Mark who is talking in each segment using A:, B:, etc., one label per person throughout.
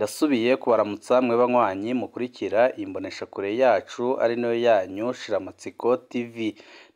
A: Ndasubiye kubaramutsa mwe banywanyi mukurikira imboneshakure yacu ari nayo yanyu Shiramatsiko TV.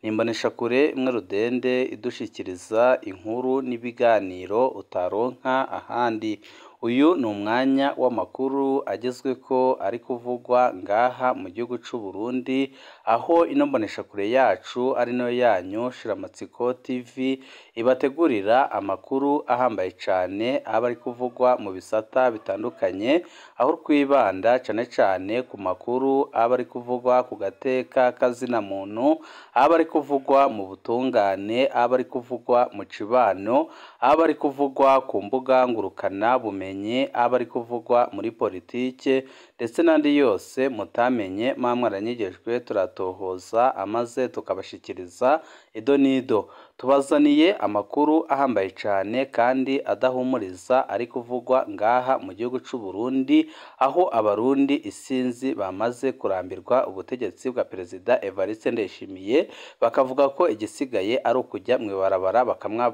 A: Ni imboneshakure imwe rudende idushikiriza inkuru n'ibiganiro utaronka ahandi. Uyu ni umwanya w'amakuru agezweko ari kuvugwa ngaha mu gihugu c'u Burundi, aho ino mboneshakure yacu ari nayo yanyu Shiramatsiko TV ibategurira amakuru ahambaye cane aba ari kuvugwa mu bisata bitandukanye, aho twibanda cane cane ku makuru aba ari kuvugwa ku gateka kazina muntu, aba ari kuvugwa mu butungane, aba ari kuvugwa mu cibano, aba ari kuvugwa ku mbuga ngurukana bumenyi, aba ari kuvugwa muri politike ndetse n'andi yose mutamenye mwaranyigejwe turatohoza amaze tukabashikiriza ido nido. Tubazaniye amakuru ahambaye cane kandi adahumuriza ari kuvugwa ngaha mu gihugu c'u Burundi, aho abarundi isinzi bamaze kurambirwa ubutegetsi bwa Perezida Evariste Ndayishimiye, bakavuga ko igisigaye ari ukujya mw'ibarabara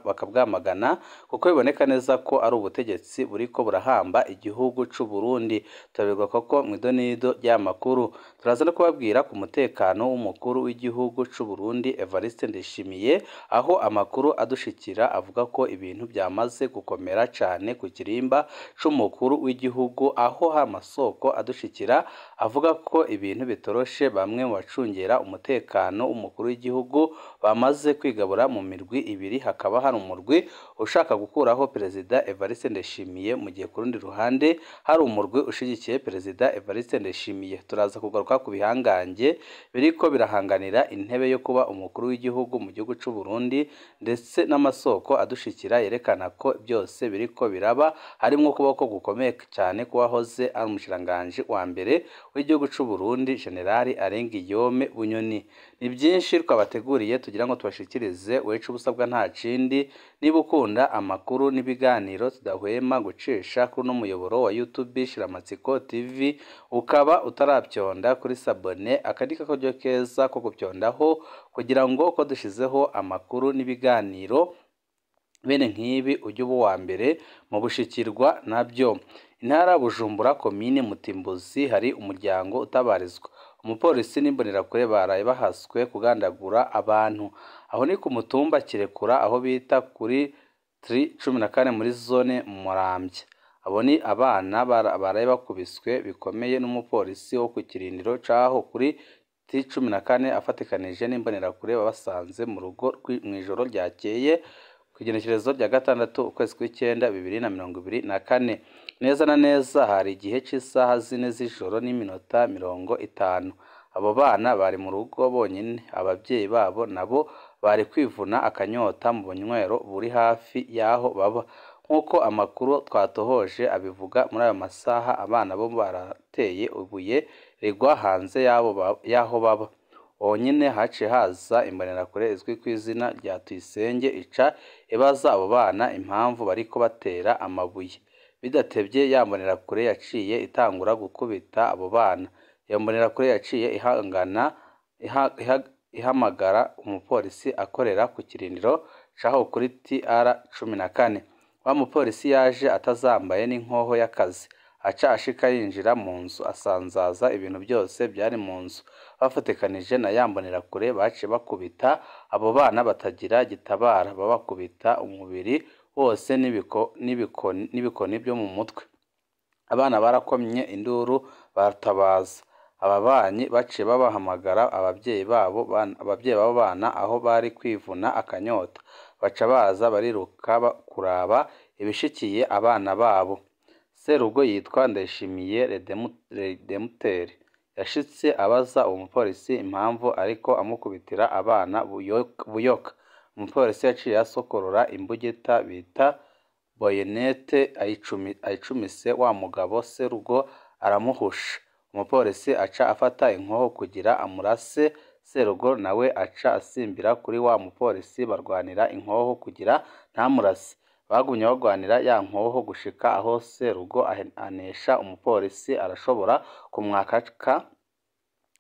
A: bakabwamagana, kuko biboneka neza ko ari ubutegetsi buriko burahamba igihugu c'u Burundi. Turabirwa koko mwido nido ry'amakuru. Turaza no kubabwira ku mutekano w'umukuru w'igihugu c'u Burundi Evariste Ndayishimiye, aho amakuru adushikira avuga ko ibintu byamaze gukomera cane ku kirimba c'umukuru w'igihugu, aho amasoko adushikira avuga ko ibintu bitoroshe. Bamwe mu bacungera umutekano w'umukuru w'igihugu bamaze kwigabura mu mirwi ibiri, hakaba hari umurwi ushaka gukuraho Perezida Evariste Ndayishimiye, mu gihe ku rundi ruhande hari umurwi ushigikiye Perezida Evariste Ndayishimiye. Turaza kugaruka ku bihangange biriko birahanganira intebe yo kuba umukuru w'igihugu mu gihugu c'u Burundi, ndetse n'amasoko adushikira yerekana ko byose biriko biraba, harimwo ukuboko gukomeye cyane kuwahoze ari umushikiranganji wa mbere w'igihugu c'u Burundi General Arengiyome Bunyoni. Ni byinshi twabateguriye tugira ngo tubashikirize, wecu busabwa nta cindi, niba ukunda amakuru n'ibiganiro tudahwema gucisha kuri no muyoboro wa YouTube Shiramatsiko TV, ukaba utarabyonda kuri sabone, akandika ko keza ko gupyondaho kugira ngo ko dushizeho amakuru n'ibiganiro bene nk'ibi ujye uba uwa mbere mu bushikirwa nabyo. Intara Bujumbura, komine Mutimbuzi, hari umuryango utabarizwa umupolisi n'imbonerakure baraye bahaswe kugandagura abantu. Aho ni ku mutumba Kirekura, aho bita kuri 14 muri zone Muramvya. Abo ni abana baraye bakubiswe bikomeye n'umupolisi wo ku kirindiro caho kuri 14 afatikanije n'imbonerakure babasanze mu rugo mw'ijoro ryakeye kw'igenekerezo rya 6 ukwezi kw'Icyenda 2024. Neza na neza hari igihe cy'isaha 4 z'ijoro n'iminota 50. Abo bana bari mu rugo bonyine, ababyeyi babo nabo bari kwivuna akanyota mu bunywero buri hafi yaho baba. Nk'uko amakuru twatohoje abivuga, muri ayo masaha abana bo barateye ubuye rigwa hanze yaho baba. Wonyine haciye haza imbonerakure izwi ku izina rya Tuyisenge, ica ibaza abo bana impamvu bariko batera amabuye. Bidatevye ya mbonerakure yaciye itangura gukubita abo bana. Iyo mbonerakure yaciye ihamagara umupolisi akorera ku kirindiro caho kuri TR14. Wa mupolisi yaje atazambaye n'inkoho y'akazi, aca ashika yinjira mu nzu asanzaza ibintu byose byari mu nzu. Bafatikanije na ya mbonerakure baciye bakubita abo bana batagira gitabara, babakubita umubiri wose n'ibikoni byo mu mutwe. Abana barakomye induru baratabaza. Aba banyi baciye babahamagara ababyeyi babo bana aho bari kwivuna akanyota, baca baza bariruka kuraba ibishikiye abana babo. Serugo yitwa Ndayishimiye Redempteur yashitse abaza uwo mupolisi impamvu ariko amukubitira abana buyoka. Umupolisi yaciye asokorora imbugita bita boyenete ayicumise wa mugabo Serugo aramuhusha. Umupolisi aca afata inkoho kugira amurase. Serugo nawe aca asimbira kuri wa mupolisi barwanira inkoho kugira ntamurase. Bagumye bagwanira ya nkoho gushika aho Serugo anesha umupolisi, arashobora kumwakaka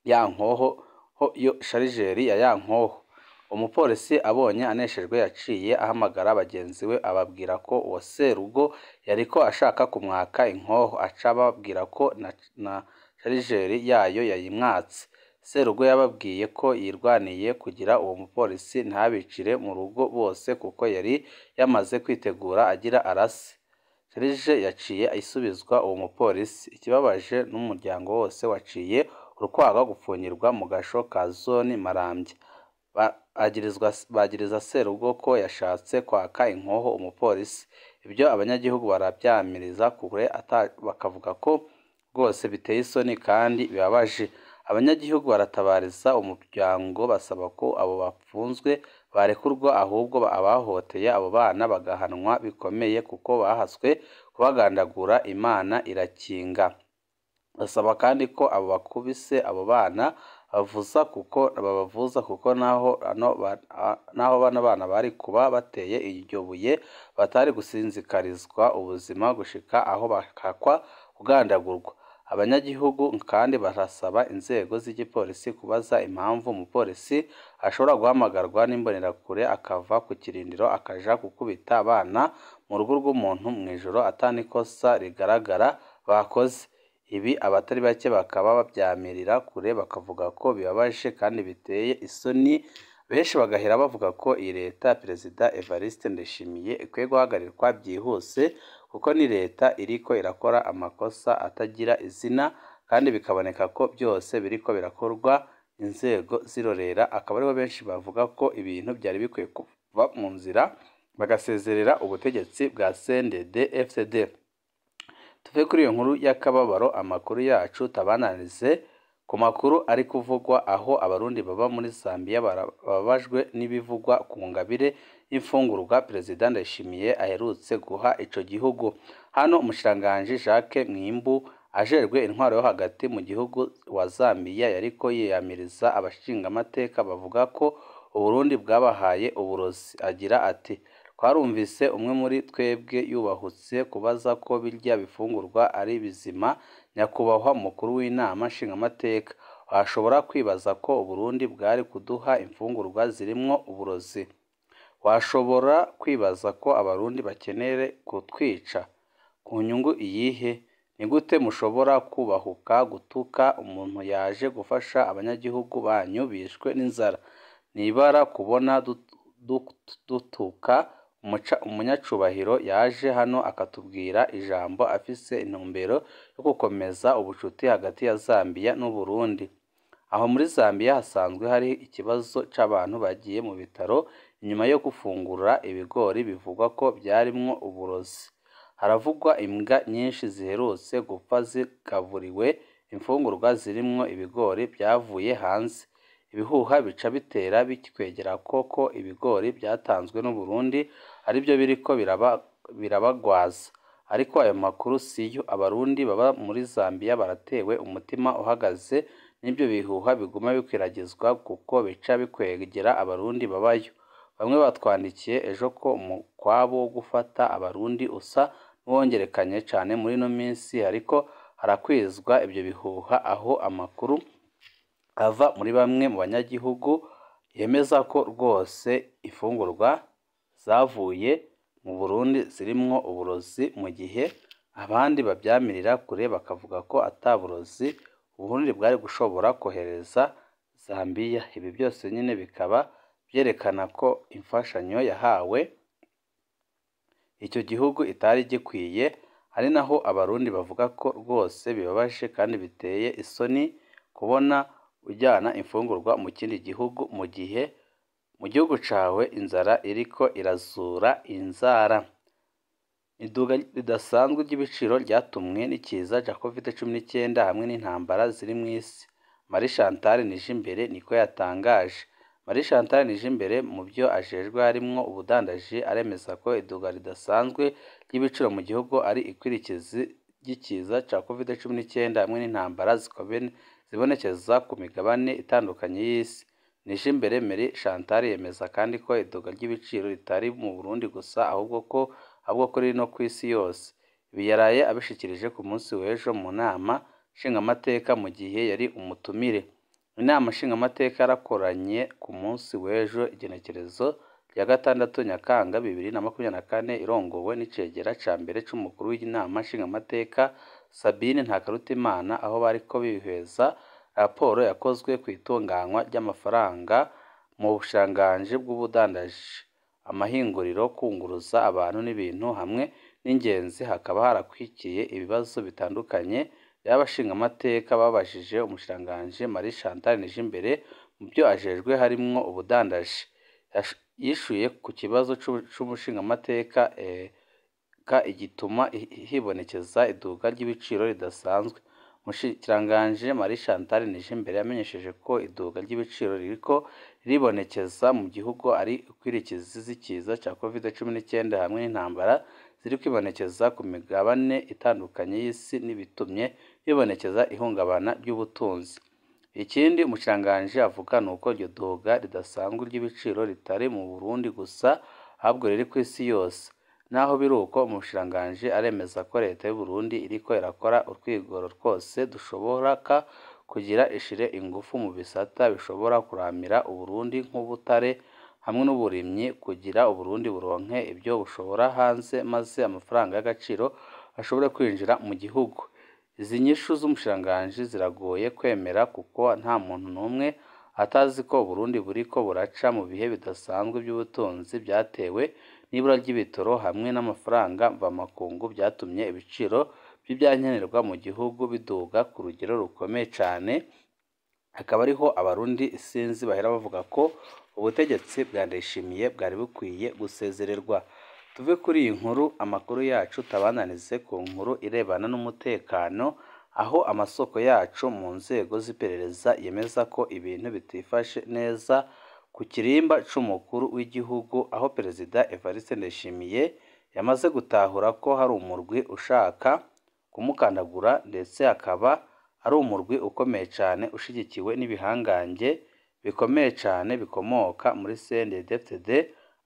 A: ya nkoho yo sharijeri ya ya nkoho. umupolisi abonye aneshejwe yaciye ahamagara bagenzi we ababwira ko uwo serugo yariko ashaka kumwaka inkoho, aca ababwira ko na sharijeri yayo yayimwatse. Serugo yababwiye ko yirwaniye kugira uwo mupolisi ntabicire mu rugo bose kuko yari yamaze kwitegura agira arase. Sharije yaciye ayisubizwa uwo mupolisi. Ikibabaje n'umuryango wose waciye urukwaga gupfungirwa mu gasho ka zone Marambya. Bagiriza Serugo ko yashatse kwaka inkoho umupolisi. Ibyo abanyagihugu barabyamiriza kure bakavuga ko rwose biteye isoni kandi bibabaje. Abanyagihugu baratabariza umuryango basaba ko abo bapfunzwe barekurwa, ahubwo abahoteye abo bana bagahanwa bikomeye kuko bahaswe kubagandagura. Imana irakinga. Basaba kandi ko abo bakubise abo bana babavuza kuko naho bano bana bari kuba bateye iryo buye batari gusinzikarizwa ubuzima gushika aho bakakwa kugandagurwa. Abanyagihugu kandi barasaba inzego z'igipolisi kubaza impamvu umupolisi ashobora guhamagarwa n'imbonerakure akava ku kirindiro akaja gukubita abana mu rugo rw'umuntu mw'ijoro atanikosa rigaragara bakoze. Ibi abatari bake bakaba babyamirira kure bakavuga ko bibabaje kandi biteye isoni. Benshi bagahera bavuga ko iyi leta ya Perezida Evariste Ndayishimiye ikwiye guhagarirwa byihuse kuko ni leta iriko irakora amakosa atagira izina kandi bikaboneka ko byose biriko birakorwa inzego zirorera. Akaba ariho benshi bavuga ko ibintu byari bikwiye kuva mu nzira bagasezerera ubutegetsi bwa CNDD-FDD. Tuve kuri iyo nkuru y'akababaro, amakuru yacu tabananize ku makuru ari kuvugwa aho abarundi baba muri Zambia bababajwe n'ibivugwa ku ngabire y'imfungurwa Perezida Ndayishimiye aherutse guha ico gihugu. Hano umushikiranganji Jacques Mwimbu ajerwe intwaro yo hagati mu gihugu wa Zambia yariko yiyamiriza abashingamateka bavuga ko Uburundi bwabahaye uburozi. Agira ati twarumvise umwe muri twebwe yubahutse kubaza ko birya bifungurwa ari bizima. Nyakubahwa mukuru w'inama nshingamateka, washobora kwibaza ko Uburundi bwari kuduha imfungurwa zirimwo uburozi? Washobora kwibaza ko abarundi bakeneye kutwica ku nyungu iyihe? Ni gute mushobora kubahuka gutuka umuntu yaje gufasha abanyagihugu banyu bishwe n'inzara? Nibara kubona dutuka umunyacubahiro yaje hano akatubwira ijambo afise intumbero yo gukomeza ubucuti hagati ya Zambia n'Uburundi. Aho muri Zambia hasanzwe hari ikibazo c'abantu bagiye mu bitaro inyuma yo gufungura ibigori bivugwa ko byarimwo uburozi. Haravugwa imbwa nyinshi ziherutse gupfa zigaburiwe imfungurwa zirimwo ibigori byavuye hanze. Ibihuha bica bitera bikwegera koko ibigori byatanzwe n'Uburundi aribyo biriko birabagwaza. Ariko ayo makuru siyo. Abarundi baba muri Zambia baratewe umutima uhagaze n'ibyo bihuha biguma bikwiragizwa kuko bica bikwegera abarundi babayo. Bamwe batwandikiye ejo ko umukwabo wo gufata abarundi usa n'uwongerekanye cane muri no minsi, ariko harakwizwa ibyo bihuha aho amakuru ava muri bamwe mu banyagihugu yemeza ko rwose imfungurwa zavuye mu Burundi zirimwo uburozi, mu gihe abandi babyamirira kure bakavuga ko ataburozi Uburundi bwari gushobora kohereza Zambia. Ibi byose nyine bikaba byerekana ko imfashanyo yahawe icyo gihugu itari gikwiye. Ari naho abarundi bavuga ko rwose bibabaje kandi biteye isoni kubona ujyana imfungurwa mu kindi gihugu mu gihe mu gihugu cawe inzara iriko irazura inzara. Iduga ridasanzwe ry'ibiciro ryatumwe n'ikiza ca COVID-19 hamwe n'intambara ziri mu isi. Marie Chantal Nijimbere niko yatangaje. Marie Chantal Nijimbere mu byo ajejwe harimwo ubudandaji aremeza ko iduga ridasanzwe ry'ibiciro mu gihugu ari ikwirikizi ry'ikiza ca COVID-19 hamwe n'intambara zibonekeza ku migabane itandukanye y'isi. Nijimbere Marie Chantal yemeza kandi ko iduga ry'ibiciro ritari mu Burundi gusa ahubwo ko riri no ku isi yose. Ibi yaraye abishikirije ku munsi w'ejo mu nama nshingamateka mu gihe yari umutumire. inama nshingamateka yarakoranye ku munsi w'ejo igenekerezo rya 6 Nyakanga 2024 irongowe n'icegera ca mbere c'umukuru w'inama nshingamateka Sabine Ntakarutimana, aho bariko bihweza raporo yakozwe ku itunganywa ry'amafaranga mu bushikiranganji bw'ubudandaji, amahinguriro, kunguruza abantu n'ibintu hamwe n'ingenzi. Hakaba harakwikiye ibibazo bitandukanye y'abashingamateka babajije umushikiranganji Marie Chantal Nijimbere mu byo ajejwe harimwo ubudandaji. Yishuye ku kibazo c'umushingamateka igituma hibonekeza iduga ry'ibiciro ridasanzwe. Umushikiranganji Marie Chantal Nijimbere yamenyesheje ko iduga ry'ibiciro ririko ribonekeza mu gihugu ari inkurikizi z'ikiza ca COVID-19 hamwe n'intambara ziri kwibonekeza ku migabane itandukanye y'isi n'ibitumye bibonekeza ihungabana ry'ubutunzi. Ikindi umushikiranganji avuga nuko iryo duga ridasanzwe ry'ibiciro ritari mu Burundi gusa ahubwo riri ku isi yose. Naho biruko umushikiranganji aremeza ko leta y'u Burundi iriko irakora utwigoro twose dushoboka kugira ishire ingufu mu bisata bishobora kuramira Uburundi nk'ubutare hamwe n'uburimyi, kugira Uburundi buronke ibyo bushobora hanze maze amafaranga y'agaciro ashobore kwinjira mu gihugu. Izi nyishu z'umushikiranganji ziragoye kwemera kuko nta muntu n'umwe atazi ko Burundi buriko buraca mu bihe bidasanzwe by'ubutunzi byatewe n'ibura ry'ibitoro hamwe n'amafaranga mvamakungu byatumye ibiciro by'ibyankenerwa mu gihugu biduga ku rugero rukomeye cane. Akaba ariho abarundi isinzi bahera bavuga ko ubutegetsi bwa Ndayishimiye bwari bukwiye gusezererwa. Tuve kuri iyi nkuru, amakuru yacu tabananize ku nkuru irebana n'umutekano, aho amasoko yacu mu nzego z'iperereza yemeza ko ibintu bitifashe neza ku kirimba c'umukuru w'igihugu, aho Perezida Evariste Ndayishimiye yamaze gutahura ko hari umurwi ushaka kumukandagura, ndetse akaba ari umurwi ukomeye cane ushigikiwe n'ibihangange bikomeye cane bikomoka muri CNDD-FDD.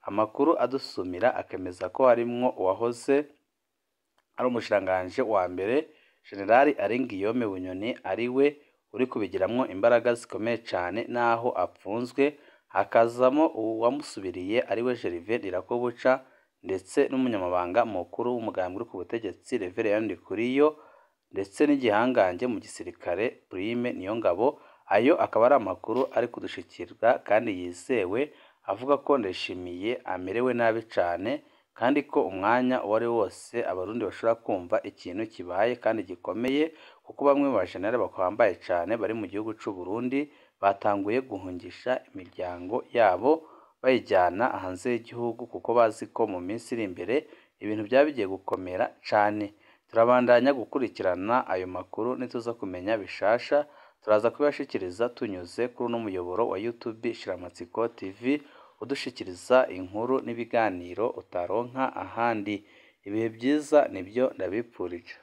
A: Amakuru adusumira akemeza ko harimwo uwahoze ari umushikiranganji wa mbere Generali Guillaume Bunyoni ariwe uri kubigiramwo imbaraga zikomeye cane, naho apfunzwe hakazamo uwamusubiriye ariwe Gervais Ndirakobuca, ndetse n'umunyamabanga mukuru w'umugambi uri ku butegetsi Reverien Ndikuriyo, ndetse n'igihangange mu gisirikare Prime Niyongabo. Ayo akaba ari amakuru ari kudushikirwa kandi yizewe avuga ko Ndayishimiye amerewe nabi cane, kandi ko umwanya uwo ari wose abarundi bashobora kumva ikintu kibaye kandi gikomeye, kuko bamwe mu bajenerali bakwambaye cane bari mu gihugu c'u Burundi batanguye guhungisha imiryango yabo bayijyana hanze y'igihugu, kuko bazi ko mu minsi iri imbere ibintu byaba bigiye gukomera cane. Turabandanya gukurikirana ayo makuru, nituza kumenya bishasha turaza kubashikiriza tunyuze kuri uno muyoboro wa YouTube Shiramatsiko TV, udushikiriza inkuru n'ibiganiro utaronka ahandi. Ibihe byiza nibyo ndabipfurije.